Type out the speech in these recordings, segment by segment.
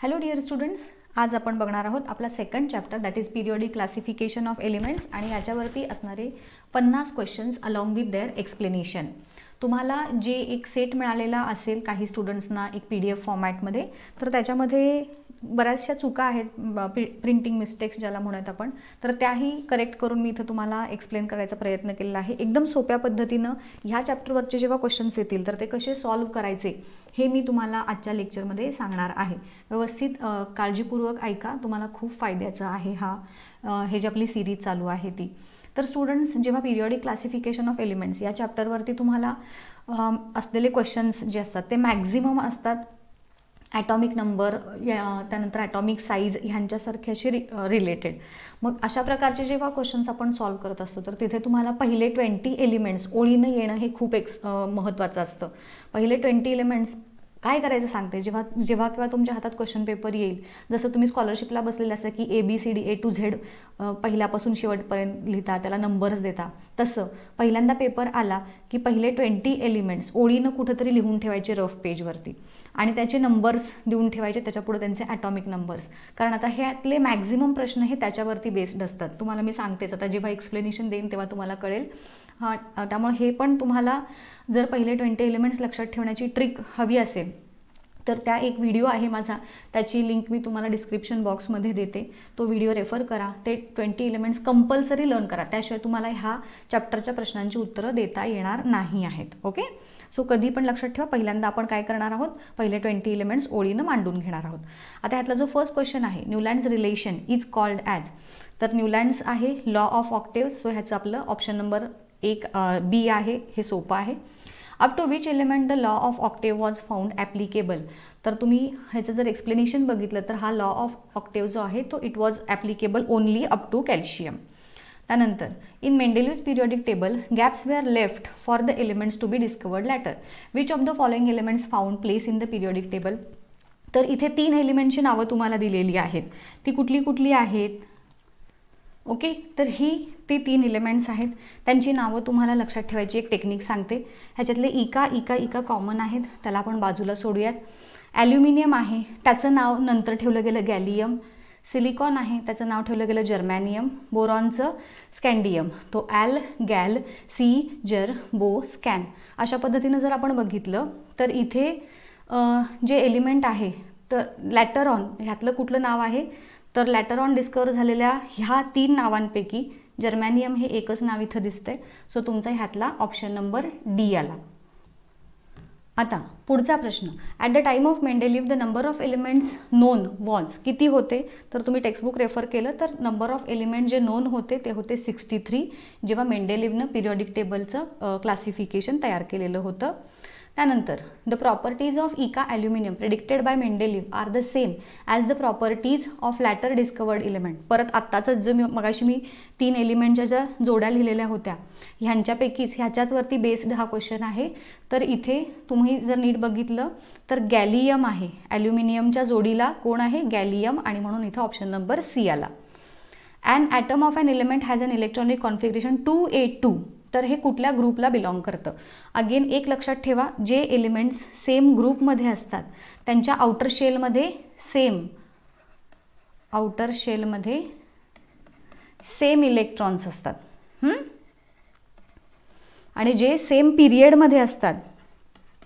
Hello dear students, आज आपण बघणार आहोत आपला second chapter that is periodic classification of elements आणि याच्यावरती असणारे 50 questions along with their explanation. तुम्हाला जे एक सेट मिळालेला असेल काही स्टुडंट्सना एक PDF फॉर्मॅटमध्ये, तर त्याच्यामध्ये बऱ्याचशा चुका आहेत, प्रिंटिंग मिस्टेक्स ज्याला म्हणत आपण, तर त्याही करेक्ट करून मी इथं तुम्हाला एक्सप्लेन करायचा प्रयत्न केलेला आहे. एकदम सोप्या पद्धतीनं ह्या चॅप्टरवरचे जेव्हा क्वेश्चन्स येतील तर ते कसे सॉल्व्ह करायचे हे मी तुम्हाला आजच्या लेक्चरमध्ये सांगणार आहे. व्यवस्थित काळजीपूर्वक ऐका, तुम्हाला खूप फायद्याचं आहे हे जी आपली सिरीज चालू आहे ती. तर स्टुडंट्स, जेव्हा पिरियॉडिक क्लासिफिकेशन ऑफ एलिमेंट्स या चॅप्टरवरती तुम्हाला असलेले क्वेश्चन्स जे असतात ते मॅक्झिमम असतात ॲटॉमिक नंबर, त्यानंतर ॲटॉमिक साईज ह्यांच्यासारखे असे रिलेटेड. मग अशा प्रकारचे जेव्हा क्वेश्चन्स आपण सॉल्व्ह करत असतो तर तिथे तुम्हाला पहिले 20 एलिमेंट्स ओळीनं येणं हे खूप महत्त्वाचं असतं. पहिले 20 एलिमेंट्स काय करायचं सांगते. जेव्हा केव्हा तुमच्या हातात क्वेश्चन पेपर येईल, जसं तुम्ही स्कॉलरशिपला बसलेले असता की ABCD A to Z पहिल्यापासून शेवटपर्यंत लिहिता, त्याला नंबर्स देता, तसं पहिल्यांदा पेपर आला की पहिले 20 एलिमेंट्स ओळीनं कुठंतरी लिहून ठेवायचे रफ पेजवरती आणि त्याचे नंबर्स देऊन ठेवायचे, त्याच्यापुढे त्यांचे ॲटॉमिक नंबर्स. कारण आता ह्यातले मॅक्झिमम प्रश्न हे त्याच्यावरती बेस्ड असतात. तुम्हाला मी सांगतेच, आता जेव्हा एक्सप्लेनेशन देईन तेव्हा तुम्हाला कळेल. त्यामुळे हे पण तुम्हाला जर पहिले 20 एलिमेंट्स लक्षात ठेवण्याची ट्रिक हवी असेल तर त्या एक व्हिडिओ आहे माझा, त्याची लिंक मी तुम्हाला डिस्क्रिप्शन बॉक्समध्ये देते. तो व्हिडिओ रेफर करा. ते 20 एलिमेंट्स कंपल्सरी लर्न करा, त्याशिवाय तुम्हाला ह्या चॅप्टरच्या प्रश्नांची उत्तरं देता येणार नाही आहेत. ओके, सो कधी पण लक्षात ठेवा, पहिल्यांदा आपण काय करणार आहोत, पहिले 20 एलिमेंट्स ओळीनं मांडून घेणार आहोत. आता ह्यातला जो फर्स्ट क्वेश्चन आहे, Newlands relation is called as, तर न्यूलँड्स आहे लॉ ऑफ ऑक्टेव्स. सो ह्याचं आपलं ऑप्शन नंबर 1 B आहे. हे सोपं आहे. Up to which element the law of octave was found applicable, तर तुम्ही ह्याचं जर एक्सप्लेनेशन बघितलं तर हा लॉ ऑफ ऑक्टेव जो आहे तो it was applicable only up to calcium. त्यानंतर in Mendeleev's periodic table gaps were left for the elements to be discovered later. Which of the following elements found place in the periodic table, तर इथे 3 एलिमेंटची नावं तुम्हाला दिलेली आहेत. ती कुठली कुठली आहेत? ओके, तर ती 3 एलिमेंट्स आहेत, त्यांची नावं तुम्हाला लक्षात ठेवायची एक टेक्निक सांगते. ह्याच्यातले इका कॉमन आहेत, त्याला आपण बाजूला सोडूयात. ॲल्युमिनियम आहे, त्याचं नाव नंतर ठेवलं गेलं गॅलियम. सिलिकॉन आहे, त्याचं नाव ठेवलं गेलं जर्मॅनियम. बोरॉनचं स्कॅन्डियम, तो ॲल, गॅल, सी, जर, बो, स्कॅन. अशा पद्धतीनं जर आपण बघितलं तर इथे जे एलिमेंट आहे तर लॅटर ऑन ह्यातलं कुठलं नाव आहे, तर लॅटर ऑन डिस्कवर झालेल्या ह्या 3 नावांपैकी जर्मॅनियम हे एकच नाव इथं दिसतंय. सो तुमचा ह्यातला ऑप्शन नंबर D आला. आता पुढचा प्रश्न, at the time of Mendeleev the number of elements known was, किती होते, तर तुम्ही टेक्स्टबुक रेफर केलं तर नंबर ऑफ एलिमेंट जे नोन होते ते होते 63, जेव्हा मेंडेलिव्हनं पिरियॉडिक टेबलचं क्लासिफिकेशन तयार केलेलं होतं. त्यानंतर the properties of eka aluminium predicted by Mendeleev are the same as the properties of later discovered element. परत आत्ताच जो मगाशी मी 3 एलिमेंटच्या ज्या जोड्या लिहिलेल्या होत्या ह्यांच्यापैकीच ह्याच्याचवरती बेस्ड हा क्वेश्चन आहे. तर इथे तुम्ही जर नीट बघितलं तर गॅलियम आहे, ॲल्युमिनियमच्या जोडीला कोण आहे, गॅलियम, आणि म्हणून इथं ऑप्शन नंबर C आला. An atom of an element has an electronic configuration 2A2, तर हे कुठल्या ग्रुपला बिलॉंग करतं. अगेन एक लक्षात ठेवा, जे एलिमेंट्स सेम ग्रुपमध्ये असतात त्यांच्या आउटर शेलमध्ये सेम इलेक्ट्रॉन्स असतात. आणि जे सेम पिरियडमध्ये असतात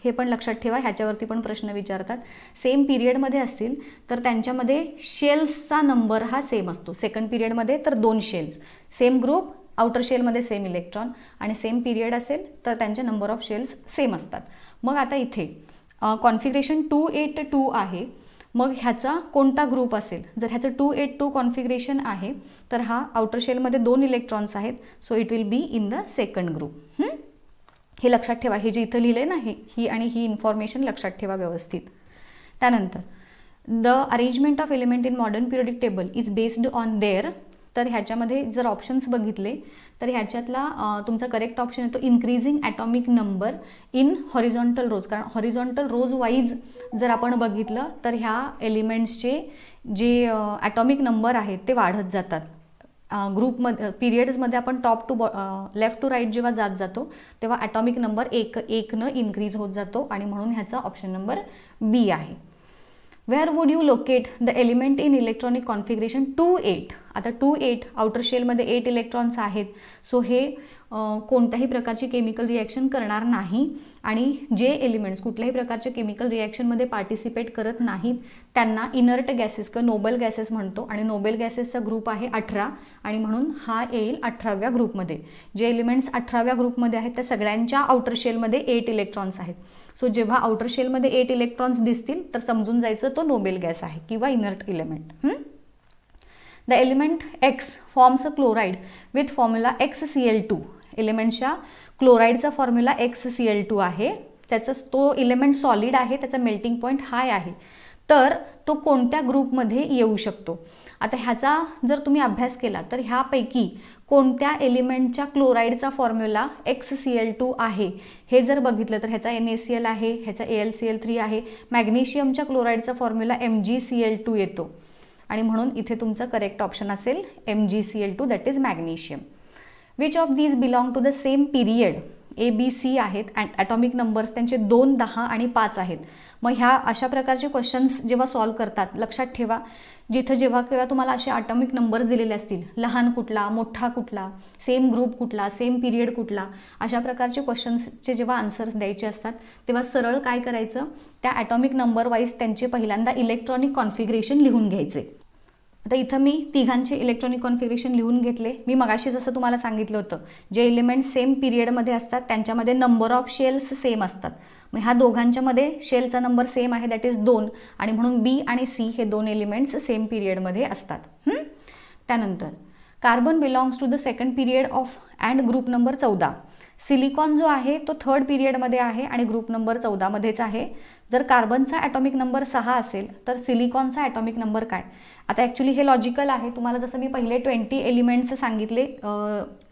हे पण लक्षात ठेवा, ह्याच्यावरती पण प्रश्न विचारतात. सेम पिरियडमध्ये असतील तर त्यांच्यामध्ये शेल्सचा नंबर हा सेम असतो. सेकंड पिरियडमध्ये तर 2 शेल्स, सेम ग्रुप, आउटर शेलमध्ये सेम इलेक्ट्रॉन, आणि सेम पिरियड असेल तर त्यांचे नंबर ऑफ शेल्स सेम असतात. मग आता इथे कॉन्फिगरेशन 282 आहे, मग ह्याचा कोणता ग्रुप असेल, जर ह्याचं 282 कॉन्फिगरेशन आहे तर हा आउटर शेलमध्ये 2 इलेक्ट्रॉन्स आहेत, so it will be in the second group. हे लक्षात ठेवा, हे जे इथं लिहिलं आहे ना, ही आणि ही इन्फॉर्मेशन लक्षात ठेवा व्यवस्थित. त्यानंतर the arrangement of element in modern periodic table is based on their, तर ह्याच्यामध्ये जर ऑप्शन्स बघितले तर ह्याच्यातला तुमचा करेक्ट ऑप्शन येतो increasing atomic number in horizontal rows. कारण हॉरिझॉन्टल रोज वाईज जर आपण बघितलं तर ह्या एलिमेंट्सचे जे ॲटॉमिक नंबर आहेत ते वाढत जातात. ग्रुपमध्ये पिरियड्समध्ये आपण top to left to right जेव्हा जातो तेव्हा ॲटॉमिक नंबर एकनं इन्क्रीज होत जातो, आणि म्हणून ह्याचा ऑप्शन नंबर B आहे. Where would you locate the element in electronic configuration 2-8. आता 2-8 आउटर शेलमध्ये 8 इलेक्ट्रॉन्स आहेत, सो हे कोणत्याही प्रकारची केमिकल रिॲक्शन करणार नाही आणि जे एलिमेंट्स कुठल्याही प्रकारच्या केमिकल रिॲक्शनमध्ये पार्टिसिपेट करत नाहीत त्यांना इनर्ट गॅसेस किंवा नोबल गॅसेस म्हणतो आणि नोबल गॅसेसचा ग्रुप आहे 18 आणि म्हणून हा येईल 18व्या ग्रुपमध्ये. जे एलिमेंट्स 18व्या ग्रुपमध्ये आहेत त्या सगळ्यांच्या आउटर शेलमध्ये 8 इलेक्ट्रॉन्स आहेत. सो जेव्हा आउटर शेलमध्ये 8 इलेक्ट्रॉन्स दिसतील तर समजून जायचं तो नोबेल गॅस आहे किंवा inert element. The element X forms a chloride with formula XCl2. एलिमेंटच्या क्लोराईडचा फॉर्म्युला XCl2 आहे. त्याचा तो एलिमेंट सॉलिड आहे, त्याचा मेल्टिंग पॉईंट हाय आहे, तर तो कोणत्या ग्रुपमध्ये येऊ शकतो. आता ह्याचा जर तुम्ही अभ्यास केला तर ह्यापैकी कोणत्या एलिमेंटच्या क्लोराईडचा फॉर्म्युला XCl2 आहे हे जर बघितलं तर ह्याचा NaCl आहे, ह्याचा AlCl3 आहे. मॅग्नेशियमच्या क्लोराईडचा फॉर्म्युला MgCl2 येतो आणि म्हणून इथे तुमचा करेक्ट ऑप्शन असेल MgCl2, that is magnesium. Which of these belong to the same period. ABC आहेत अँड ॲटॉमिक नंबर्स त्यांचे 2, 10 आणि 5 आहेत. मग ह्या अशा प्रकारचे क्वेश्चन्स जेव्हा सॉल्व्ह करतात लक्षात ठेवा, जिथं जेव्हा केव्हा तुम्हाला असे ॲटॉमिक नंबर्स दिलेले असतील, लहान कुठला, मोठा कुठला, सेम ग्रुप कुठला, सेम पिरियड कुठला, अशा प्रकारचे क्वेश्चन्सचे जेव्हा आन्सर्स द्यायचे असतात तेव्हा सरळ काय करायचं, त्या ॲटॉमिक नंबर वाईज त्यांचे पहिल्यांदा इलेक्ट्रॉनिक कॉन्फिगरेशन लिहून घ्यायचे. आता इथं मी तिघांचे इलेक्ट्रॉनिक कॉन्फिगरेशन लिहून घेतले. मी मगाशी जसं तुम्हाला सांगितलं होतं, जे एलिमेंट सेम पिरियडमध्ये असतात त्यांच्यामध्ये नंबर ऑफ शेल्स सेम असतात. मग ह्या दोघांच्यामध्ये शेलचा नंबर सेम आहे, दॅट इज 2 आणि म्हणून B आणि C हे 2 एलिमेंट्स सेम पिरियडमध्ये असतात. त्यानंतर carbon belongs to the second period of and group number 14. Silicon जो आहे तो थर्ड पिरियडमध्ये आहे आणि ग्रुप नंबर 14 मध्येच आहे. जर कार्बनचा ॲटॉमिक नंबर 6 असेल तर सिलिकॉनचा ॲटॉमिक नंबर काय. आता ॲक्च्युली हे लॉजिकल आहे. तुम्हाला जसं मी पहिले 20 एलिमेंट्स सांगितले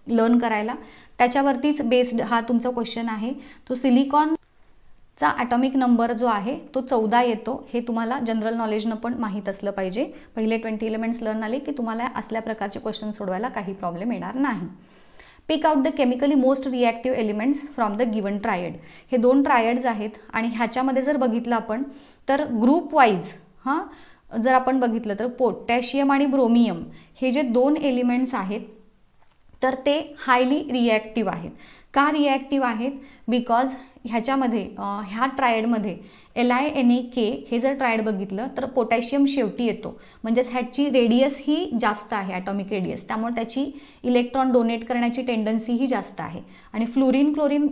लर्न करायला, त्याच्यावरतीच बेस्ड हा तुमचा क्वेश्चन आहे. तो सिलिकॉनचा ॲटॉमिक नंबर जो आहे तो 14 येतो. हे तुम्हाला जनरल नॉलेजनं पण माहीत असलं पाहिजे. पहिले 20 एलिमेंट्स लर्न आले की तुम्हाला असल्या प्रकारचे क्वेश्चन सोडवायला काही प्रॉब्लेम येणार नाही. Pick out the chemically most reactive elements from the given triad. हे 2 ट्रायड्स आहेत आणि ह्याच्यामध्ये जर बघितलं आपण तर ग्रुप वाईज जर आपण बघितलं तर पोटॅशियम आणि ब्रोमियम हे जे 2 एलिमेंट्स आहेत तर ते हायली रिॲक्टिव्ह आहेत. का रिॲक्टिव्ह आहेत? बिकॉज ह्याच्यामध्ये ह्या ट्रायडमध्ये LiNaK हे जर ट्रायड बघितलं तर पोटॅशियम शेवटी येतो, म्हणजेच ह्याची रेडियस ही जास्त आहे, ॲटॉमिक रेडियस, त्यामुळे त्याची इलेक्ट्रॉन डोनेट करण्याची टेंडन्सी ही जास्त आहे. आणि फ्लोरीन, क्लोरीन,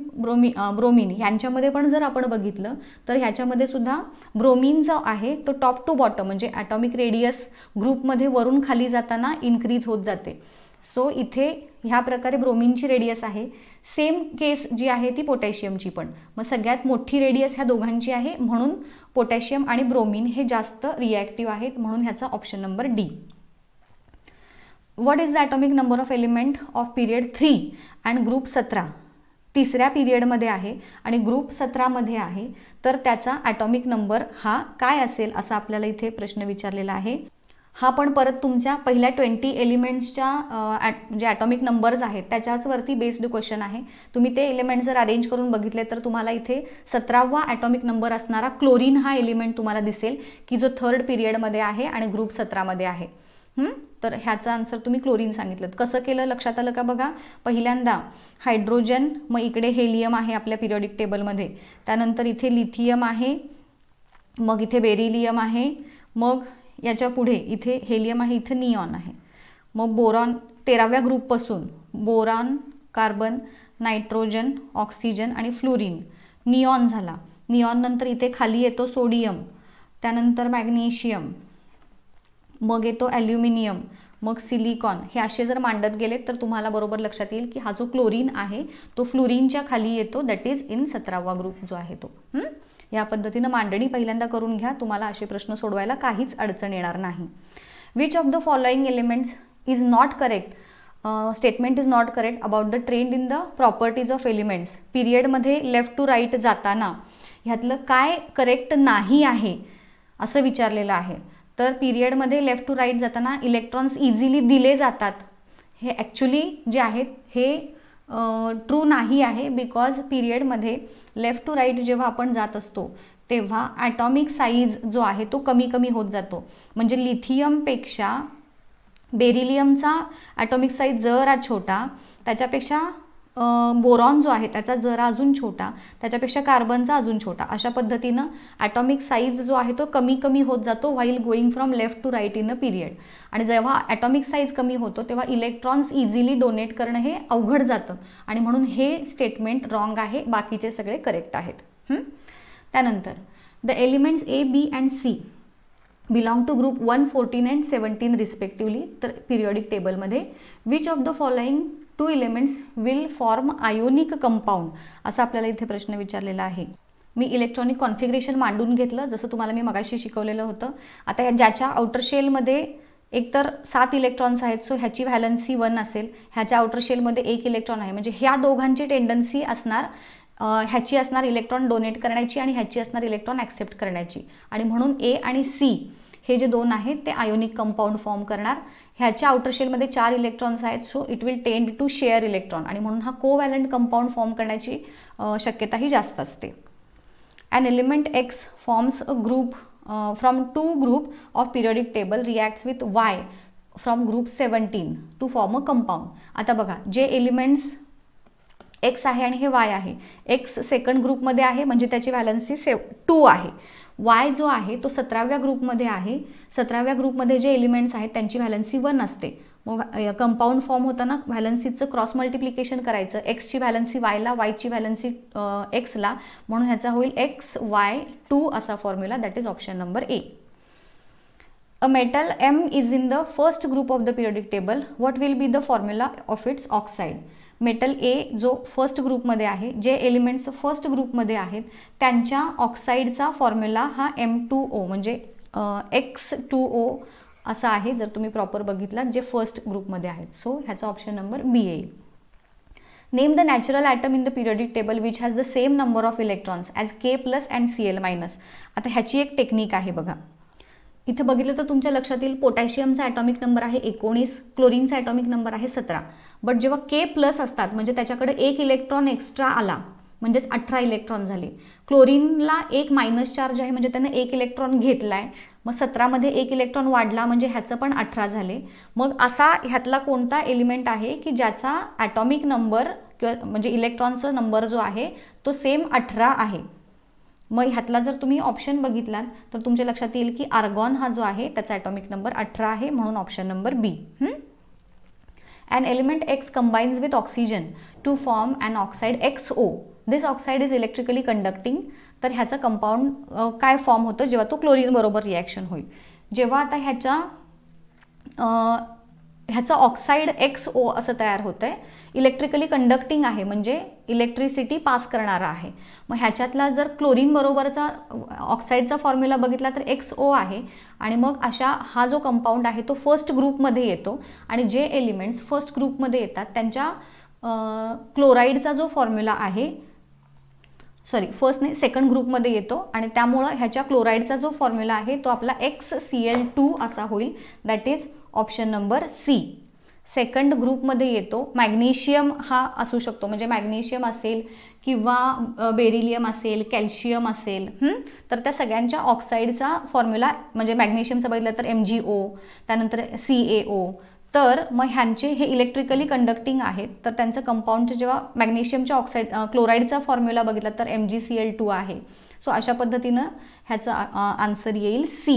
ब्रोमिन यांच्यामध्ये पण जर आपण बघितलं तर ह्याच्यामध्ये सुद्धा ब्रोमिन जो आहे तो टॉप टू बॉटम म्हणजे ॲटॉमिक रेडियस ग्रुपमध्ये वरून खाली जाताना इन्क्रीज होत जाते. सो इथे ह्या प्रकारे ब्रोमिनची रेडियस आहे. सेम केस जी आहे ती पोटॅशियमची पण. मग सगळ्यात मोठी रेडियस ह्या दोघांची आहे म्हणून पोटॅशियम आणि ब्रोमिन हे जास्त रिॲक्टिव्ह आहेत, म्हणून ह्याचा option number D. What is the atomic number of element off period 3 and group 17. तिसऱ्या पिरियडमध्ये आहे आणि ग्रुप 17 मध्ये आहे, तर त्याचा ॲटॉमिक नंबर हा काय असेल असा आपल्याला इथे प्रश्न विचारलेला आहे. हा पण परत तुमच्या पहिल्या 20 एलिमेंट्सच्या जे ॲटॉमिक नंबर्स आहेत त्याच्यावरती बेस्ड क्वेश्चन आहे. तुम्ही ते एलिमेंट जर अरेंज करून बघितले तर तुम्हाला इथे 17वा ॲटॉमिक नंबर असणारा क्लोरीन हा एलिमेंट तुम्हाला दिसेल की जो थर्ड पिरियडमध्ये आहे आणि ग्रुप 17 मध्ये आहे. तर ह्याचा आन्सर तुम्ही क्लोरीन सांगितलं. कसं केलं लक्षात आलं का बघा. पहिल्यांदा हायड्रोजन, मग इकडे हेलियम आहे आपल्या पिरियडिक टेबलमध्ये, त्यानंतर इथे लिथियम आहे, मग इथे बेरिलियम आहे, मग याच्या पुढे इथे हेलियम आहे, इथे निऑन आहे, मग बोरॉन 13व्या ग्रुपपासून बोरॉन, कार्बन, नायट्रोजन, ऑक्सिजन आणि फ्लोरीन, निऑन झाला. निऑन नंतर इथे खाली येतो सोडियम, त्यानंतर मॅग्नेशियम, मग येतो ॲल्युमिनियम, मग सिलिकॉन. हे असे जर मांडत गेले तर तुम्हाला बरोबर लक्षात येईल की हा जो क्लोरीन आहे तो फ्लोरीनच्या खाली येतो, दॅट इज इन 17वा ग्रुप जो आहे तो. या पद्धतीनं मांडणी पहिल्यांदा करून घ्या, तुम्हाला असे प्रश्न सोडवायला काहीच अडचण येणार नाही. Which of the following elements is not correct. Statement is not correct about the trend in the properties of elements. पिरियडमध्ये लेफ्ट टू राईट जाताना ह्यातलं काय करेक्ट नाही आहे असं विचारलेलं आहे. तर पिरियडमध्ये लेफ्ट टू राईट जाताना इलेक्ट्रॉन्स इझिली दिले जातात, हे ॲक्च्युली जे आहेत हे ट्रू नाही आहे. बिकॉज पिरियडमध्ये लेफ्ट टू राईट जेव्हा आपण जात असतो तेव्हा ॲटॉमिक साईज जो आहे तो कमी कमी होत जातो. म्हणजे लिथियमपेक्षा बेरिलियमचा ॲटॉमिक साईज जरा छोटा, त्याच्यापेक्षा बोरॉन जो आहे त्याचा जरा अजून छोटा, त्याच्यापेक्षा कार्बनचा अजून छोटा. अशा पद्धतीनं ॲटॉमिक साईज जो आहे तो कमी कमी होत जातो while going from left to right in a period. आणि जेव्हा ॲटॉमिक साईज कमी होतो तेव्हा इलेक्ट्रॉन्स इझिली डोनेट करणं हे अवघड जातं आणि म्हणून हे स्टेटमेंट रॉंग आहे. बाकीचे सगळे करेक्ट आहेत. त्यानंतर the elements A, B and C belong to group 1, 14 and 17 respectively. तर पिरियॉडिक टेबलमध्ये which of the following 2 elements will form ionic compound, असा आपल्याला इथे प्रश्न विचारलेला आहे. मी इलेक्ट्रॉनिक कॉन्फिगरेशन मांडून घेतलं जसं तुम्हाला मी मगाशी शिकवलेलं होतं. आता ज्याच्या आउटर शेलमध्ये एकतर 7 इलेक्ट्रॉन्स आहेत, सो ह्याची व्हॅलन्सी 1 असेल. ह्याच्या आउटर शेलमध्ये 1 इलेक्ट्रॉन आहे, म्हणजे ह्या दोघांची टेंडन्सी असणार, ह्याची असणार इलेक्ट्रॉन डोनेट करण्याची आणि ह्याची असणार इलेक्ट्रॉन ॲक्सेप्ट करण्याची. आणि म्हणून ए आणि सी हे जे 2 आहेत ते आयोनिक कंपाऊंड फॉर्म करणार. ह्याच्या आउटर शेलमध्ये 4 इलेक्ट्रॉन्स आहेत, सो इट विल टेंड टू शेअर इलेक्ट्रॉन आणि म्हणून हा कोव्हॅलंट कंपाऊंड फॉर्म करण्याची शक्यताही जास्त असते. An element X forms a group from 2 group of periodic table reacts with Y from group 17 to form a compound. आता बघा, जे एलिमेंट्स X आहे आणि हे Y आहे. X सेकंड ग्रुपमध्ये आहे म्हणजे त्याची व्हॅलन्सी 2 आहे. Y जो आहे तो 17व्या ग्रुपमध्ये आहे. 17व्या ग्रुपमध्ये जे एलिमेंट्स आहेत त्यांची व्हॅलन्सी 1 असते. मग कंपाऊंड फॉर्म होताना व्हॅलन्सीचं क्रॉस मल्टिप्लिकेशन करायचं. एक्सची व्हॅलन्सी वायला, वायची व्हॅलन्सी एक्सला, म्हणून ह्याचा होईल XY2 असा formula. That is option number A. A metal M is in the first group of the periodic table. What will be the formula of its oxide. Metal A जो first ग्रुपमध्ये आहे, जे elements first ग्रुपमध्ये आहेत त्यांच्या ऑक्साईडचा formula हा M2O म्हणजे X2O असा आहे. जर तुम्ही प्रॉपर बघितलात जे फर्स्ट ग्रुपमध्ये आहेत, सो ह्याचा ऑप्शन नंबर बी येईल. Name the natural atom in the periodic table which has the same number of electrons as K+ and Cl-. आता ह्याची एक टेक्निक आहे बघा. इथे बघितलं तर तुमच्या लक्षात येईल पोटॅशियमचा ॲटॉमिक नंबर आहे 19, क्लोरीनचा ॲटॉमिक नंबर आहे 17. बट जेव्हा K+ असतात म्हणजे त्याच्याकडे 1 इलेक्ट्रॉन एक्स्ट्रा आला म्हणजेच 18 इलेक्ट्रॉन झाले. क्लोरीनला 1 मायनस चार्ज आहे म्हणजे त्यानं 1 इलेक्ट्रॉन घेतलाय, मग 17मध्ये 1 इलेक्ट्रॉन वाढला म्हणजे ह्याचं पण 18 झाले. मग असा ह्यातला कोणता एलिमेंट आहे की ज्याचा ॲटॉमिक नंबर किंवा म्हणजे इलेक्ट्रॉनचा नंबर जो आहे तो सेम 18 आहे. मग ह्यातला जर तुम्ही ऑप्शन बघितलात तर तुमच्या लक्षात येईल की आर्गॉन हा जो आहे त्याचा ॲटॉमिक नंबर 18 आहे, म्हणून option number B. An element X combines with oxygen to form an oxide XO. This oxide is electrically conducting. तर ह्याचा कंपाऊंड काय फॉर्म होतं जेव्हा तो क्लोरीन बरोबर रिॲक्शन होईल. जेव्हा आता ह्याचा ऑक्साईड XO असं तयार होतं आहे, इलेक्ट्रिकली कंडक्टिंग आहे म्हणजे इलेक्ट्रिसिटी पास करणारा आहे. मग ह्याच्यातला जर क्लोरीन बरोबरचा ऑक्साईडचा फॉर्म्युला बघितला तर XO आहे आणि मग अशा हा जो कंपाऊंड आहे तो फर्स्ट ग्रुपमध्ये येतो आणि जे एलिमेंट्स फर्स्ट ग्रुपमध्ये येतात त्यांच्या क्लोराईडचा जो फॉर्म्युला आहे फर्स्ट नाही सेकंड ग्रुपमध्ये येतो आणि त्यामुळं ह्याच्या क्लोराईडचा जो फॉर्म्युला आहे तो आपला XCl2 असा होईल. That is option number C. Second ग्रुपमध्ये येतो. मॅग्नेशियम हा असू शकतो म्हणजे मॅग्नेशियम असेल किंवा बेरिलियम असेल, कॅल्शियम असेल. तर त्या सगळ्यांच्या ऑक्साईडचा फॉर्म्युला म्हणजे मॅग्नेशियमचा बघितलं तर MgO, त्यानंतर CaO. तर मग ह्यांचे हे इलेक्ट्रिकली कंडक्टिंग आहेत तर त्यांचं कंपाऊंडचं जेव्हा मॅग्नेशियमच्या ऑक्साईड क्लोराईडचा फॉर्म्युला बघितला तर MgCl2 आहे. सो अशा पद्धतीनं ह्याचं आन्सर येईल C.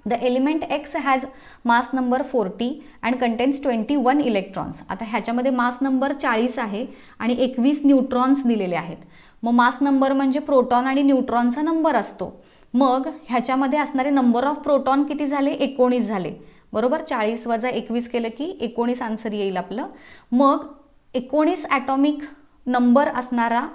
The element X has mass number 40 and contains 21 electrons. आता ह्याच्यामध्ये मास नंबर 40 आहे आणि 21 न्यूट्रॉन्स दिलेले आहेत. मग मास नंबर म्हणजे प्रोटॉन आणि न्यूट्रॉनचा नंबर असतो. मग ह्याच्यामध्ये असणारे नंबर ऑफ प्रोटॉन किती झाले? 19 झाले. बरोबर, 40 वजा 21 केलं की 19 आन्सर येईल आपलं. मग 19 ॲटॉमिक नंबर असणारा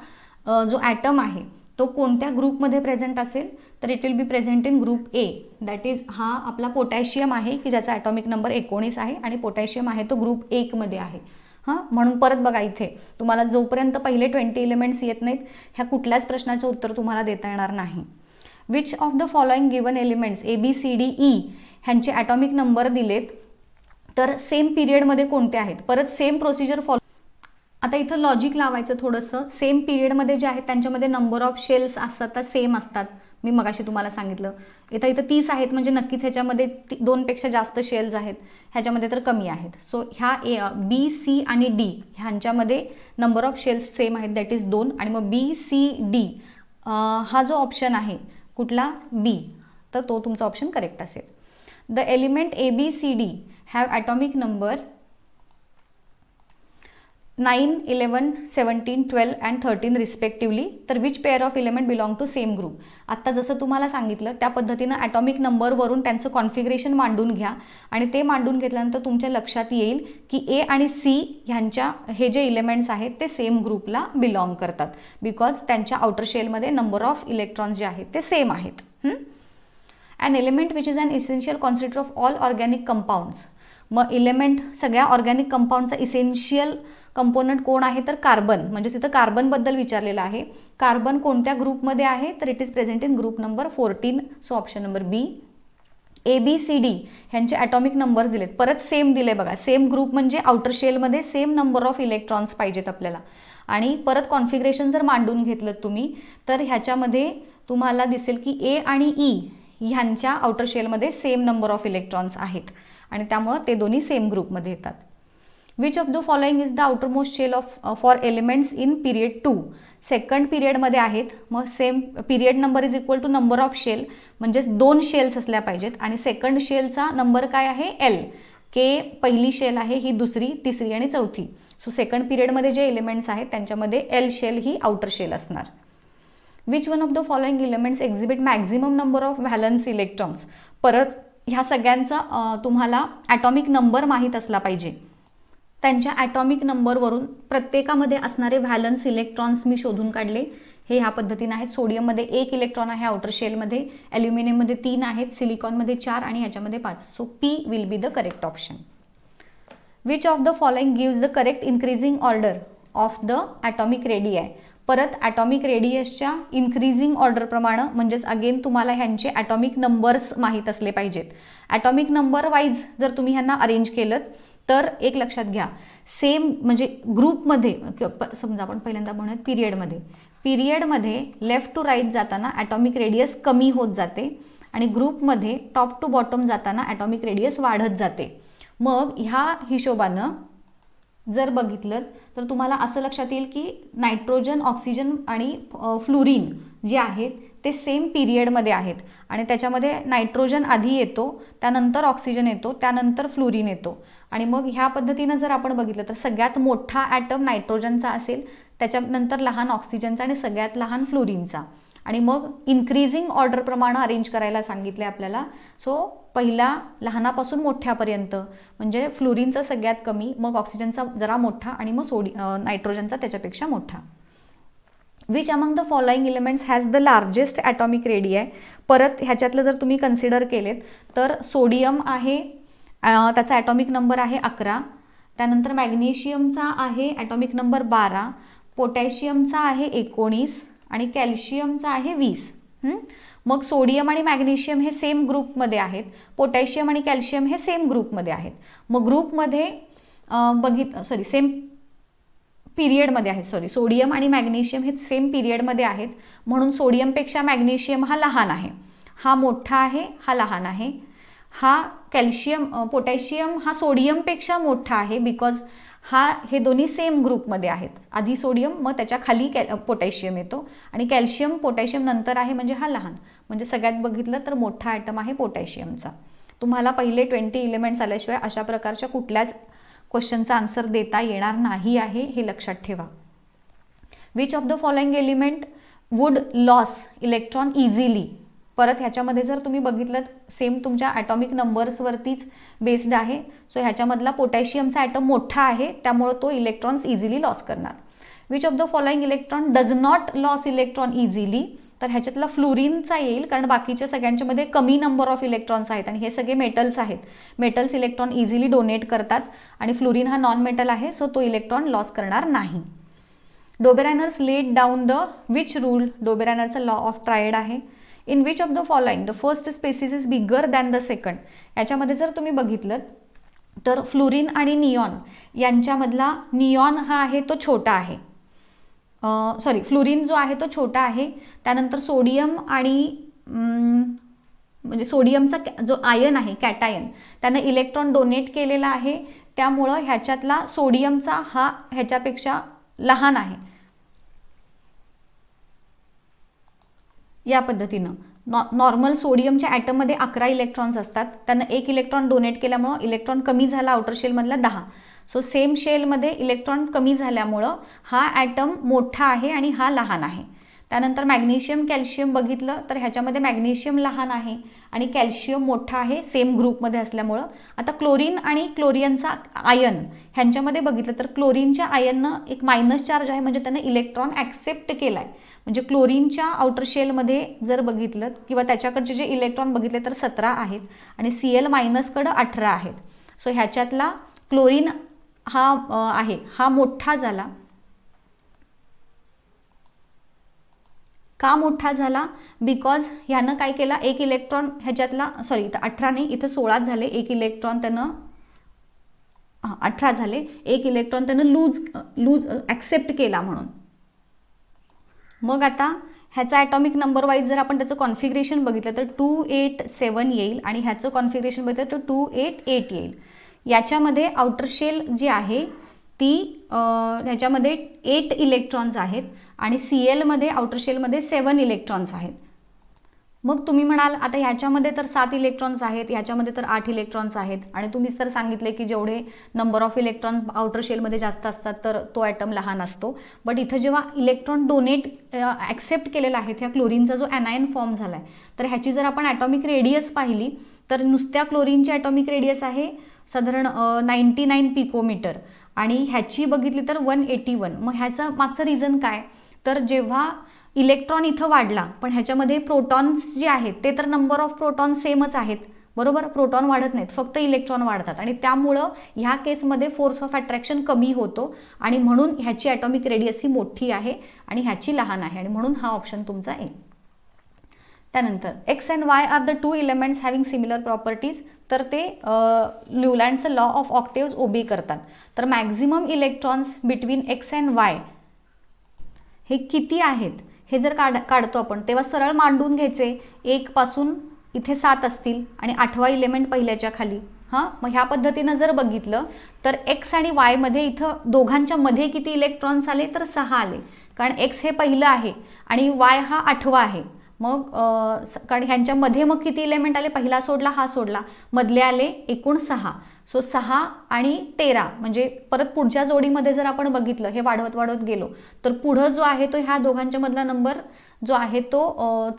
जो ॲटम आहे तो कोणत्या ग्रुपमध्ये प्रेझेंट असेल तर it will be present in group A. That is हा आपला पोटॅशियम आहे की ज्याचा ॲटॉमिक नंबर 19 आहे आणि पोटॅशियम आहे तो ग्रुप 1 मध्ये आहे. म्हणून परत बघा इथे तुम्हाला जोपर्यंत पहिले 20 एलिमेंट्स येत नाहीत ह्या कुठल्याच प्रश्नाचं उत्तर तुम्हाला देता येणार नाही. Which of the following given elements ABCDE ह्यांचे ॲटॉमिक नंबर दिलेत तर सेम पिरियडमध्ये कोणते आहेत. परत सेम प्रोसिजर फॉलो. आता इथं लॉजिक लावायचं थोडंसं. सेम पिरियडमध्ये जे आहेत त्यांच्यामध्ये नंबर ऑफ शेल्स असतात तर सेम असतात. मी मगाशी तुम्हाला सांगितलं. इथं 30 आहेत म्हणजे नक्कीच ह्याच्यामध्ये 2पेक्षा जास्त शेल्स आहेत, ह्याच्यामध्ये तर कमी आहेत. सो ह्या बी सी आणि डी ह्यांच्यामध्ये नंबर ऑफ शेल्स सेम आहेत, दॅट इज 2. आणि मग बी सी डी हा जो ऑप्शन आहे कुठला बी, तर तो तुमचा ऑप्शन करेक्ट असेल. The element A B C D have atomic number 9, 11, 17, 12 and 13 respectively. तर which pair of element belong to same group. आत्ता जसं तुम्हाला सांगितलं त्या पद्धतीनं ॲटॉमिक नंबरवरून त्यांचं कॉन्फिगरेशन मांडून घ्या आणि ते मांडून घेतल्यानंतर तुमच्या लक्षात येईल की ए आणि सी ह्यांच्या हे जे इलेमेंट्स आहेत ते सेम ग्रुपला बिलॉंग करतात, बिकॉज त्यांच्या आउटर शेलमध्ये नंबर ऑफ इलेक्ट्रॉन्स जे आहेत ते सेम आहेत. An element which is an essential constituent of all organic compounds. मग इलेमेंट सगळ्या ऑर्गॅनिक कंपाऊंडचा इसेन्शियल कंपोनंट कोण आहे तर कार्बन. म्हणजे तिथं कार्बनबद्दल विचारलेलं आहे. कार्बन कोणत्या ग्रुपमध्ये आहे तर it is present in group number 14. So option number B. A B C D ह्यांचे ॲटॉमिक नंबर्स दिलेत, परत सेम दिले बघा. सेम ग्रुप म्हणजे आउटर शेलमध्ये सेम नंबर ऑफ इलेक्ट्रॉन्स पाहिजेत आपल्याला. आणि परत कॉन्फिगरेशन जर मांडून घेतलं तुम्ही तर ह्याच्यामध्ये तुम्हाला दिसेल की ए आणि ई ह्यांच्या आउटर शेलमध्ये सेम नंबर ऑफ इलेक्ट्रॉन्स आहेत आणि त्यामुळं ते दोन्ही सेम ग्रुपमध्ये येतात. Which of the following is the outermost shell for elements in period 2. Second पिरियडमध्ये आहेत. मग same period number is equal to number of shell, म्हणजेच 2 शेल्स असल्या पाहिजेत आणि सेकंड शेलचा नंबर काय आहे एल. के पहिली शेल आहे, ही दुसरी, तिसरी आणि चौथी. सो सेकंड पिरियडमध्ये जे एलिमेंट्स आहेत त्यांच्यामध्ये एल शेल ही आउटर शेल असणार. Which one of the following elements exhibit maximum number of valence electrons. परत ह्या सगळ्यांचा तुम्हाला ॲटॉमिक नंबर माहीत असला पाहिजे. त्यांच्या ॲटॉमिक नंबरवरून प्रत्येकामध्ये असणारे व्हॅलन्स इलेक्ट्रॉन्स मी शोधून काढले. हे ह्या पद्धतीने आहेत. सोडियममध्ये 1 इलेक्ट्रॉन आहे आउटर शेलमध्ये, ॲल्युमिनियममध्ये 3 आहेत, सिलिकॉनमध्ये 4 आणि ह्याच्यामध्ये 5. So P will be the correct option. Which of the following gives the correct increasing order of the atomic radii. परत ॲटॉमिक रेडियसच्या इन्क्रीजिंग ऑर्डरप्रमाणे, म्हणजेच अगेन तुम्हाला ह्यांचे ॲटॉमिक नंबर्स माहीत असले पाहिजेत. ॲटॉमिक नंबर वाईज जर तुम्ही ह्यांना अरेंज केलं तर एक लक्षात घ्या, सेम म्हणजे ग्रुपमध्ये समजा आपण पहिल्यांदा म्हणूयात पिरियडमध्ये लेफ्ट टू राईट जाताना ॲटॉमिक रेडियस कमी होत जाते आणि ग्रुपमध्ये टॉप टू बॉटम जाताना ॲटॉमिक रेडियस वाढत जाते. मग ह्या हिशोबानं जर बघितलं तर तुम्हाला असं लक्षात येईल की नायट्रोजन, ऑक्सिजन आणि फ्लोरीन जे आहेत ते सेम पिरियडमध्ये आहेत आणि त्याच्यामध्ये नायट्रोजन आधी येतो, त्यानंतर ऑक्सिजन येतो, त्यानंतर फ्लोरीन येतो. आणि मग ह्या पद्धतीनं जर आपण बघितलं तर सगळ्यात मोठा ॲटम नायट्रोजनचा असेल, त्याच्यानंतर लहान ऑक्सिजनचा आणि सगळ्यात लहान फ्लोरीनचा. आणि मग इन्क्रीजिंग ऑर्डरप्रमाणे अरेंज करायला सांगितले आपल्याला. सो पहिला लहानापासून मोठ्यापर्यंत, म्हणजे फ्लोरीनचा सगळ्यात कमी, मग ऑक्सिजनचा जरा मोठा आणि मग नायट्रोजनचा त्याच्यापेक्षा मोठा. Which among the following elements has the largest atomic radii. परत ह्याच्यातलं जर तुम्ही कन्सिडर केलेत तर सोडियम आहे, त्याचा ॲटॉमिक नंबर आहे 11. त्यानंतर मॅग्नेशियमचा आहे ॲटॉमिक नंबर 12, पोटॅशियमचा आहे 19 आणि कॅल्शियमचा आहे 20. मग सोडियम आणि मॅग्नेशियम हे सेम ग्रुपमध्ये आहेत, पोटॅशियम आणि कॅल्शियम हे सेम ग्रुपमध्ये आहेत. मग ग्रुपमध्ये सेम पिरियडमध्ये आहेत. सोडियम आणि मॅग्नेशियम हे सेम पिरियडमध्ये आहेत, म्हणून सोडियमपेक्षा मॅग्नेशियम हा लहान आहे, हा मोठा आहे, हा लहान आहे. हा पोटॅशियम हा सोडियमपेक्षा मोठा आहे, बिकॉज हे दोन्ही सेम ग्रुपमध्ये आहेत. आधी सोडियम मग त्याच्या खाली पोटॅशियम येतो आणि कॅल्शियम पोटॅशियम नंतर आहे, म्हणजे हा लहान. म्हणजे सगळ्यात बघितलं तर मोठा ॲटम आहे पोटॅशियमचा. तुम्हाला पहिले 20 एलिमेंट्स आल्याशिवाय अशा प्रकारच्या कुठल्याच क्वेश्चनचा आन्सर देता येणार नाही आहे, हे लक्षात ठेवा. Which of the following element would loss electron easily. परत ह्याच्यामध्ये जर तुम्ही बघितलं सेम तुमच्या ॲटॉमिक नंबर्सवरतीच बेस्ड आहे. सो ह्याच्यामधला पोटॅशियमचा ॲटम मोठा आहे, त्यामुळे तो इलेक्ट्रॉन्स इझिली लॉस करणार. Which of the following electron does not loss electron easily. तर ह्याच्यातला फ्लोरीनचा येईल, कारण बाकीच्या सगळ्यांच्यामध्ये कमी नंबर ऑफ इलेक्ट्रॉन्स आहेत आणि हे सगळे मेटल्स आहेत. मेटल्स इलेक्ट्रॉन इझिली डोनेट करतात आणि फ्लोरीन हा नॉन मेटल आहे, सो तो इलेक्ट्रॉन लॉस करणार नाही. Dobereiner's laid down the which rule. डोबेरायनरचा लॉ ऑफ ट्रायड आहे. In which of the following the first species is bigger than the second. याच्यामध्ये जर तुम्ही बघितलं तर फ्लोरीन आणि निऑन यांच्यामधला निऑन हा आहे तो छोटा आहे, सॉरी फ्लोरीन जो आहे तो छोटा आहे. त्यानंतर सोडियम आणि म्हणजे सोडियमचा जो आयन आहे कॅटायन त्यानं इलेक्ट्रॉन डोनेट केलेला आहे, त्यामुळं ह्याच्यातला सोडियमचा हा ह्याच्यापेक्षा लहान आहे. या पद्धतीनं नॉर्मल सोडियमच्या ॲटममध्ये 11 इलेक्ट्रॉन्स असतात, त्यांना 1 इलेक्ट्रॉन डोनेट केल्यामुळं इलेक्ट्रॉन कमी झाला आउटर शेलमधला 10. सो सेम शेलमध्ये इलेक्ट्रॉन कमी झाल्यामुळं हा ॲटम मोठा आहे आणि हा लहान आहे. त्यानंतर मॅग्नेशियम कॅल्शियम बघितलं तर ह्याच्यामध्ये मॅग्नेशियम लहान आहे आणि कॅल्शियम मोठा आहे सेम ग्रुपमध्ये असल्यामुळं. आता क्लोरीन आणि क्लोरिनचा आयन ह्यांच्यामध्ये बघितलं तर क्लोरीनच्या आयननं एक मायनस चार्ज आहे, म्हणजे त्यानं इलेक्ट्रॉन ॲक्सेप्ट केला आहे. म्हणजे क्लोरीनच्या आउटर शेलमध्ये जर बघितलं किंवा त्याच्याकडचे जे इलेक्ट्रॉन बघितले तर 17 आहेत आणि Cl मायनसकडं 18 आहेत. सो ह्याच्यातला क्लोरीन हा आहे हा मोठा झाला. का मोठा झाला? बिकॉज ह्यानं काय केला, एक इलेक्ट्रॉन ह्याच्यातला, सॉरी इथं 18 नाही, इथं 16 झाले. एक इलेक्ट्रॉन त्यानं 18 झाले, एक इलेक्ट्रॉन त्यानं लूज ॲक्सेप्ट केला म्हणून. मग आता ह्याचा ॲटॉमिक नंबर वाईज जर आपण त्याचं कॉन्फिगरेशन बघितलं तर 287 येईल आणि ह्याचं कॉन्फिगरेशन बघितलं तर 288 येईल. याच्यामध्ये आउटर शेल जी आहे ती ह्याच्यामध्ये 8 इलेक्ट्रॉन्स आहेत आणि Clमध्ये आउटर शेलमध्ये 7 इलेक्ट्रॉन्स आहेत. मग तुम्ही म्हणाल आता ह्याच्यामध्ये तर 7 इलेक्ट्रॉन्स आहेत, ह्याच्यामध्ये तर 8 इलेक्ट्रॉन्स आहेत आणि तुम्हीच तर सांगितले की जेवढे नंबर ऑफ इलेक्ट्रॉन आउटर शेलमध्ये जास्त असतात तर तो ॲटम लहान असतो. बट इथं जेव्हा इलेक्ट्रॉन डोनेट ॲक्सेप्ट केलेला आहे ह्या क्लोरीनचा जो ॲनायन फॉर्म झाला आहे तर ह्याची जर आपण ॲटॉमिक रेडियस पाहिली तर नुसत्या क्लोरीनची ॲटॉमिक रेडियस आहे साधारण 99 पिकोमीटर आणि ह्याची बघितली तर 181. मग ह्याचं मागचं रिझन काय, तर जेव्हा इलेक्ट्रॉन इथं वाढला पण ह्याच्यामध्ये प्रोटॉन्स जे आहेत ते तर नंबर ऑफ प्रोटॉन सेमच आहेत, बरोबर. प्रोटॉन वाढत नाहीत, फक्त इलेक्ट्रॉन वाढतात आणि त्यामुळं ह्या केसमध्ये फोर्स ऑफ अट्रॅक्शन कमी होतो आणि म्हणून ह्याची ॲटॉमिक रेडियस ही मोठी आहे आणि ह्याची लहान आहे आणि म्हणून हा ऑप्शन तुमचा येईल. त्यानंतर X and Y are the 2 elements having similar properties, तर ते ल्युलँडचं लॉ ऑफ ऑक्टेव्स ओबे करतात. तर maximum electrons between X and Y हे किती आहेत हे जर काढतो आपण तेव्हा सरळ मांडून घ्यायचे. 1 पासून इथे 7 असतील आणि 8वा इलेमेंट पहिल्याच्या खाली. मग ह्या पद्धतीनं जर बघितलं तर एक्स आणि वायमध्ये इथं दोघांच्या मध्ये किती इलेक्ट्रॉन्स आले तर 6 आले, कारण एक्स हे पहिलं आहे आणि वाय हा 8वा आहे. मग कारण ह्यांच्यामध्ये मग किती इलेमेंट आले, पहिला सोडला हा सोडला, मधले आले एकूण 6. सो 6 आणि 13 म्हणजे परत पुढच्या जोडीमध्ये जर आपण बघितलं हे वाढवत वाढवत गेलो तर पुढं जो आहे तो ह्या दोघांच्या मधला नंबर जो आहे तो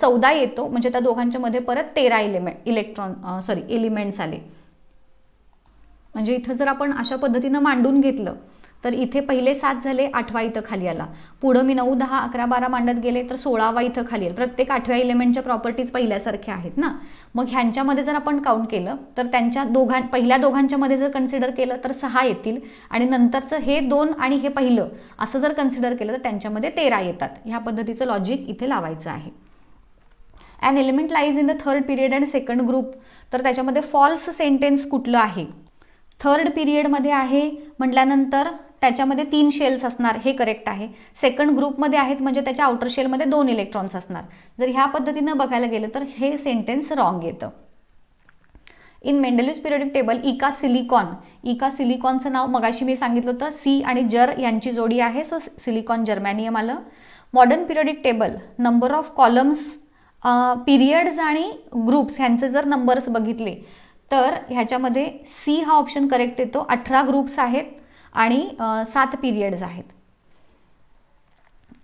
14 येतो. म्हणजे त्या दोघांच्या मध्ये परत 13 एलिमेंट्स आले. म्हणजे इथं जर आपण अशा पद्धतीनं मांडून घेतलं तर इथे पहिले 7 झाले, 8वा इथं खाली आला. पुढं मी 9, 10, 11, 12 मांडत गेले तर 16वा इथं खाली आला. प्रत्येक 8व्या इलेमेंटच्या प्रॉपर्टीज पहिल्यासारख्या आहेत ना. मग ह्यांच्यामध्ये जर आपण काउंट केलं तर त्यांच्या पहिल्या दोघांच्या मध्ये जर कन्सिडर केलं तर 6 येतील आणि नंतरचं हे 2 आणि हे पहिलं असं जर कन्सिडर केलं तर त्यांच्यामध्ये 13 येतात. ह्या पद्धतीचं लॉजिक इथे लावायचं आहे. And element lies in the third period and second group, तर त्याच्यामध्ये फॉल्स सेंटेन्स कुठलं आहे, थर्ड पिरियडमध्ये आहे म्हटल्यानंतर त्याच्यामध्ये 3 शेल्स असणार हे करेक्ट आहे. सेकंड ग्रुपमध्ये आहेत म्हणजे त्याच्या आउटर शेलमध्ये 2 इलेक्ट्रॉन्स असणार. जर ह्या पद्धतीनं बघायला गेलं तर हे सेंटेन्स रॉंग येतं. इन मेंडेलिव्स पिरियडिक टेबल इका सिलिकॉनचं नाव मगाशी मी सांगितलं होतं, सी आणि जर यांची जोडी आहे, सो सिलिकॉन जर्मॅनियम आलं. Modern periodic table number of columns, periods आणि ग्रुप्स ह्यांचे जर नंबर्स बघितले तर ह्याच्यामध्ये सी हा ऑप्शन करेक्ट येतो. 18 ग्रुप्स आहेत आणि 7 पिरियड्स आहेत.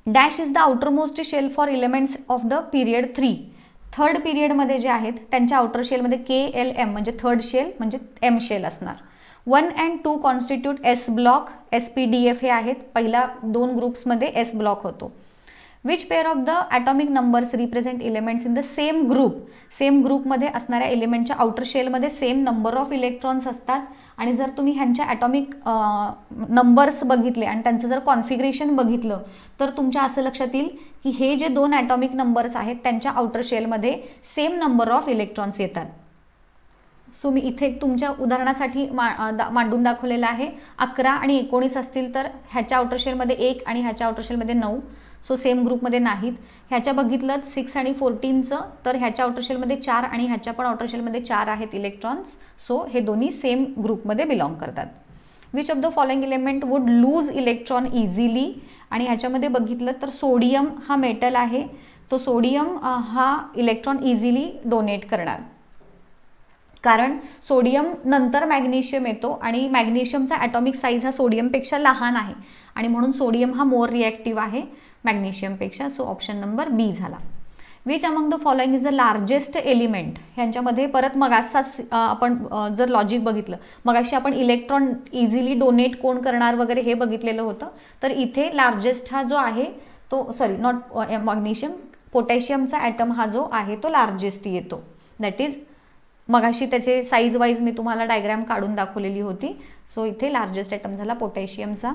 Dash is the outermost shell for elements of the period 3. Third पिरियडमध्ये जे आहेत त्यांच्या आउटर शेलमध्ये KLM म्हणजे थर्ड शेल म्हणजे M शेल असणार. 1 and 2 constitute S block, SPDF हे आहेत. पहिल्या 2 ग्रुप्समध्ये S ब्लॉक होतो. Which pair of the atomic numbers represent elements in the same group. Same ग्रुपमध्ये असणाऱ्या एलिमेंटच्या आउटर शेलमध्ये सेम नंबर ऑफ इलेक्ट्रॉन्स असतात आणि जर तुम्ही ह्यांच्या ॲटॉमिक नंबर्स बघितले आणि त्यांचं जर कॉन्फिगरेशन बघितलं तर तुमच्या असं लक्षात येईल की हे जे 2 ॲटॉमिक नंबर्स आहेत त्यांच्या आउटर शेलमध्ये सेम नंबर ऑफ इलेक्ट्रॉन्स येतात. सो मी इथे तुमच्या उदाहरणासाठी मांडून दाखवलेलं आहे. 11 आणि 19 असतील तर ह्याच्या आउटर शेलमध्ये 1 आणि ह्याच्या आउटर शेलमध्ये 9, सो सेम ग्रुपमध्ये नाहीत. ह्याच्या बघितलं 6 आणि 14चं तर ह्याच्या आउटर शेलमध्ये 4 आणि ह्याच्या पण आउटर शेलमध्ये 4 आहेत इलेक्ट्रॉन्स, सो हे दोन्ही सेम ग्रुपमध्ये बिलॉंग करतात. Which of the following element would lose electron easily, आणि ह्याच्यामध्ये बघितलं तर सोडियम हा मेटल आहे, तो सोडियम हा इलेक्ट्रॉन इझिली डोनेट करणार, कारण सोडियम नंतर मॅग्नेशियम येतो आणि मॅग्नेशियमचा ॲटॉमिक साईज हा सोडियमपेक्षा लहान आहे आणि म्हणून सोडियम हा मोर रिॲक्टिव्ह आहे मॅग्नेशियमपेक्षा. सो ऑप्शन नंबर बी झाला. Which among the following is the largest element. ह्यांच्यामध्ये परत मगाचाच आपण जर लॉजिक बघितलं, मगाशी आपण इलेक्ट्रॉन इझिली डोनेट कोण करणार वगैरे हे बघितलेलं होतं, तर इथे लार्जेस्ट हा जो आहे तो नॉट मॅग्नेशियम, पोटॅशियमचा ॲटम हा जो आहे तो लार्जेस्ट येतो. दॅट इज मगाशी त्याचे साईज वाईज मी तुम्हाला डायग्राम काढून दाखवलेली होती. सो इथे लार्जेस्ट ॲटम झाला पोटॅशियमचा.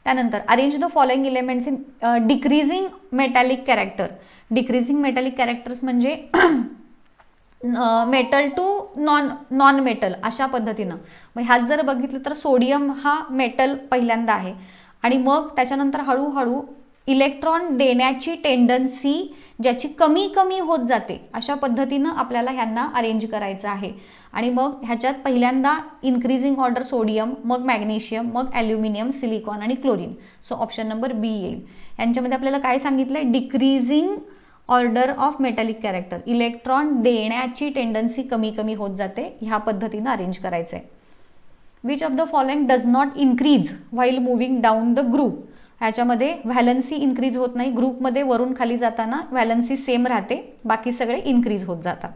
त्यानंतर arrange the following elements in decreasing metallic character. Decreasing metallic characters म्हणजे मेटल टू नॉन मेटल अशा पद्धतीनं. मग ह्यात जर बघितलं तर सोडियम हा मेटल पहिल्यांदा आहे आणि मग त्याच्यानंतर हळूहळू इलेक्ट्रॉन देण्याची टेंडन्सी ज्याची कमी कमी होत जाते अशा पद्धतीनं आपल्याला ह्यांना अरेंज करायचं आहे. आणि मग ह्याच्यात पहिल्यांदा इन्क्रीजिंग ऑर्डर सोडियम, मग मॅग्नेशियम, मग ॲल्युमिनियम, सिलिकॉन आणि chlorine. So option number B येईल. यांच्यामध्ये आपल्याला काय सांगितलं आहे, decreasing order of metallic character, electron देण्याची टेंडन्सी कमी कमी होत जाते, ह्या पद्धतीनं अरेंज करायचं आहे. Which of the following does not increase while moving down the group. ह्याच्यामध्ये व्हॅलन्सी इन्क्रीज होत नाही, ग्रुपमध्ये वरून खाली जाताना व्हॅलन्सी सेम राहते, बाकी सगळे इन्क्रीज होत जातात.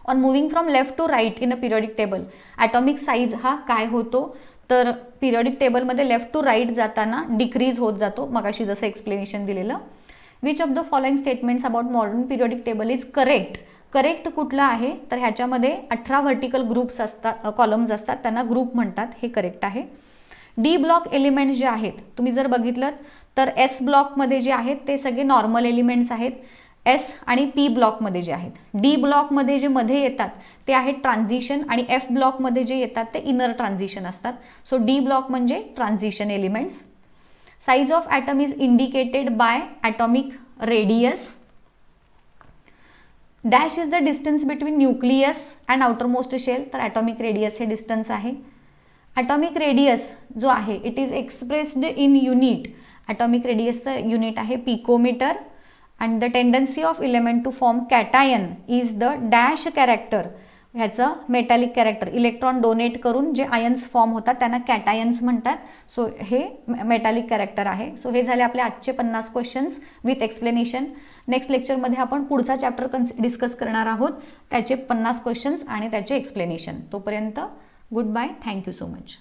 On moving from left to right in a periodic table, atomic size हा काय होतो, तर पिरियडिक टेबलमध्ये लेफ्ट टू राईट जाताना डिक्रीज होत जातो, मगाशी जसं एक्सप्लेनेशन दिलेलं. Which of the following statements about modern periodic table is correct. Correct कुठलं आहे, तर ह्याच्यामध्ये 18 व्हर्टिकल ग्रुप्स असतात, कॉलम्स असतात, त्यांना ग्रुप म्हणतात, हे करेक्ट आहे. डी ब्लॉक एलिमेंट जे आहेत तुम्ही जर बघितलं तर एस ब्लॉकमध्ये जे आहेत ते सगळे नॉर्मल एलिमेंट्स आहेत. एस आणि पी ब्लॉकमध्ये जे आहेत, डी ब्लॉकमध्ये जे मध्ये येतात ते आहेत ट्रान्झिशन आणि एफ ब्लॉकमध्ये जे येतात ते इनर ट्रान्झिशन असतात. सो डी ब्लॉक म्हणजे transition elements. Size of atom is indicated by atomic radius. Dash is the distance between nucleus and outermost shell, तर ॲटॉमिक रेडियस हे डिस्टन्स आहे. ॲटॉमिक रेडियस जो आहे it is expressed in unit. Atomic रेडियसचं unit आहे picometre. And the tendency of element to form cation is the dash character. ह्याचं metallic character, electron donate करून जे आयन्स फॉर्म होतात त्यांना कॅटायन्स म्हणतात. सो हे मेटॅलिक कॅरेक्टर आहे. सो हे झाले आपले आजचे 50 क्वेश्चन्स विथ एक्सप्लेनेशन. नेक्स्ट लेक्चरमध्ये आपण पुढचा चॅप्टर डिस्कस करणार आहोत, त्याचे 50 क्वेश्चन्स आणि त्याचे एक्सप्लेनेशन. तोपर्यंत goodbye, thank you so much.